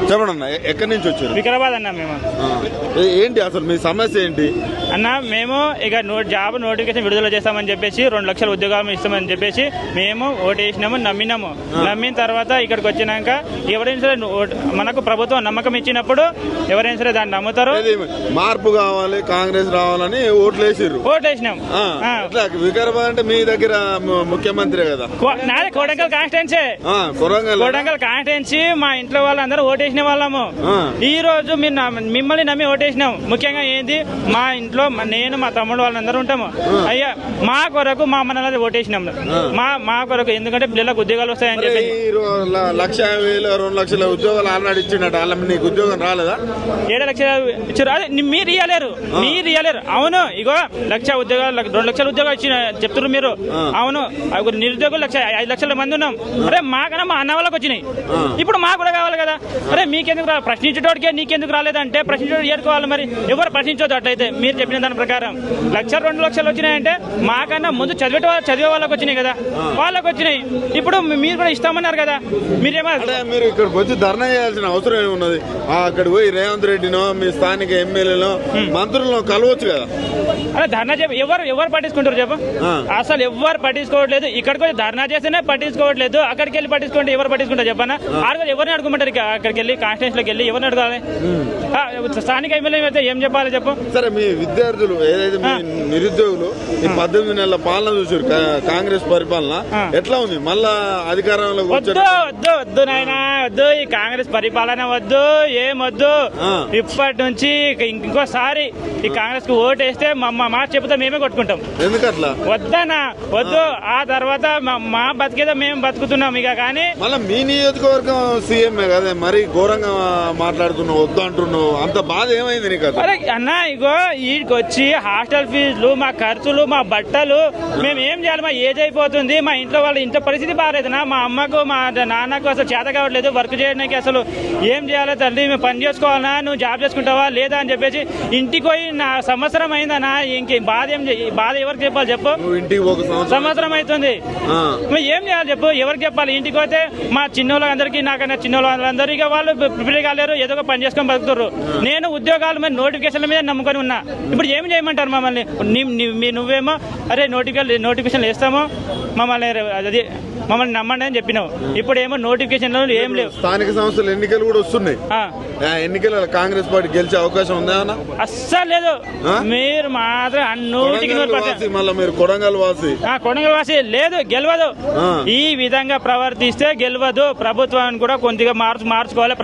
చెప్పండి అన్న, ఎక్కడి నుంచి వచ్చారు? వికారాబాద్ అన్న. మేము ఏంటి అసలు మీ సమస్య ఏంటి అన్న? మేము ఇక జాబ్ నోటిఫికేషన్ విడుదల చేస్తామని చెప్పేసి 2 లక్షల ఉద్యోగాలు ఇస్తామని చెప్పేసి మేము ఓటు వేసినాము, నమ్మినాము. నమ్మిన తర్వాత ఇక్కడికి వచ్చినాక ఎవరైనా సరే మనకు ప్రభుత్వం నమ్మకం ఇచ్చినప్పుడు ఎవరైనా సరే దాన్ని నమ్ముతారు. మార్పు కావాలి, కాంగ్రెస్ రావాలని ఓట్లు వేసినాం. వికారాబాద్ అంటే మీ దగ్గర ముఖ్యమంత్రి కదా. నాది కొడంగల్ కాన్స్టిట్యున్సీ. కొడంగల్ కాన్స్టిట్యున్సీ. మా ఇంట్లో వాళ్ళందరూ ఓటేసిన వాళ్ళము. ఈ రోజు మిమ్మల్ని నమ్మి ఓటేసినాం. ముఖ్యంగా ఏంది, మా ఇంట్లో నేను మా తమ్ముడు వాళ్ళందరూ ఉంటాము. అయ్యా మా కొరకు మా మనల్ని ఓటేసినాం. మా కొరకు, ఎందుకంటే పిల్లలకు ఉద్యోగాలు వస్తాయని చెప్పి 1,50,000 2 లక్షల ఉద్యోగాలు ఆల్రెడీ ఇచ్చినట్టు. వాళ్ళ నీకు ఉద్యోగం రాలేదా? 7 లక్షలు ఇచ్చారు. అదే మీరు ఇయ్యలేరు. అవును, ఇగో 1 లక్ష ఉద్యోగాలు 2 లక్షల ఉద్యోగాలు ఇచ్చిన చెప్తున్నారు మీరు. అవును, నిరుద్యోగులు 5 లక్షల మంది ఉన్నాం. అరే మాకన్నా మా అన్న వాళ్ళకి వచ్చినాయి. ఇప్పుడు మాకు కూడా కావాలి కదా. అరే మీకెందుకు రావాలి? ప్రశ్నించేటోడికే నీకెందుకు రాలేదంటే ప్రశ్నించేటోడు ఏడుకోవాలి. మరి ఎవరు ప్రశ్నించొద్దు. అట్లయితే మీరు చెప్పిన దాని ప్రకారం 1 లక్ష 2 లక్షలు వచ్చినాయంటే మాకన్నా ముందు చదివే వాళ్ళకి వచ్చినాయి కదా, వాళ్ళకి వచ్చినాయి. ఇప్పుడు మీరు కూడా ఇస్తామన్నారు కదా. మీరు ఇక్కడికి వచ్చి ధర్నా చేయాల్సిన అవసరం ఏమున్నది? అక్కడ పోయి రేవంత్ రెడ్డినో మీ స్థానిక ఎమ్మెల్యేలో మంత్రులను కలవచ్చు కదా. అదే ధర్నా ఎవరు పట్టించుకుంటారు చెప్పు? అసలు ఎవరు పట్టించుకోవట్లేదు. ఇక్కడికి వచ్చి ధర్నా చేస్తేనే పట్టించుకోవట్లేదు. అక్కడికి వెళ్ళి పట్టించుకుంటే ఎవరు పట్టించుకుంటారు చెప్పనా? ఎవరిని అడుగుమంటారు? అక్కడికి వెళ్ళి కాన్స్టిట్యూన్సీలోకి వెళ్ళి ఎవరిని అడగాలి? స్థానిక ఎమ్మెల్యే అయితే ఏం చెప్పాలి చెప్పు? సరే, మీ విద్యార్థులు ఏదైతే మీ నిరుద్యోగులు ఈ 18 నెలల పాలన చూసారు, కాంగ్రెస్ పరిపాలన ఎట్లా ఉంది? మళ్ళా అధికారంలో వద్దు నాయనా, వద్దు. ఈ కాంగ్రెస్ పరిపాలన వద్దు, ఏం వద్దు. ఇప్పటి నుంచి ఇంకోసారి ఈ కాంగ్రెస్ కు ఓటు వేస్తే మా చెబుతా మేమే కొట్టుకుంటాం. ఎందుకట్లా? వద్దనా, వద్దు. ఆ తర్వాత మా బతికేదో మేము బతుకుతున్నాం ఇక. కానీ మళ్ళీ మీ నియోజకవర్గం సీఎంఏ కదా, మరి ఘోరంగా మాట్లాడుతున్నావు, వద్దు అంటున్నావు. అంత బాధ ఏమైంది నీకు? అరే అన్న, ఇగో వీడికి వచ్చి హాస్టల్ ఫీజులు, మా ఖర్చులు, మా బట్టలు, మేము ఏం చేయాలి? మా ఏజ్ అయిపోతుంది. మా ఇంట్లో వాళ్ళ ఇంట్లో పరిస్థితి బాగాలేదనా. మా అమ్మకు మా నాన్నకు అసలు చేత కావట్లేదు వర్క్ చేయడానికి. అసలు ఏం చేయాలి తల్లి? మేము పని చేసుకోవాలన్నా, నువ్వు జాబ్ చేసుకుంటావా లేదా అని చెప్పేసి ఇంటికి పోయి నా సంవత్సరం అయిందనా. ఇంకే బాధ ఎవరికి చెప్పాలి చెప్పు? సంవత్సరం అవుతుంది. ఏం చేయాలి చెప్పు? ఎవరికి చెప్పాలి? ఇంటికి పోతే మా చిన్నోళ్ళందరికీ, నాకన్నా చిన్నోళ్ళందరూ ఇక వాళ్ళు ప్రిపేర్ కాలేరు, ఏదో ఒక పని చేసుకొని బతుకుతారు. నేను ఉద్యోగాలు మరి నోటిఫికేషన్ల మీద నమ్ముకొని ఉన్నా. ఇప్పుడు ఏం చేయమంటారు మమ్మల్ని? నువ్వేమో అరే నోటిఫికేషన్లు వేస్తాము, మమ్మల్ని నమ్మండి అని చెప్పినావు. ఇప్పుడు ఏమో నోటిఫికేషన్లు ఏం లేవు. స్థానిక సంస్థల ఎన్నికలు కూడా వస్తున్నాయి. ఎన్నికల కాంగ్రెస్ పార్టీ గెలిచే అవకాశం ఉందా? అస్సలు లేదు. మీరు మాత్రం మీరు కొడంగల్ వాసి లేదు, గెలవదు. ఈ విధంగా ప్రవర్తిస్తే గెలవదు. ప్రభుత్వాన్ని కూడా కొద్దిగా మార్చుకోవాలి.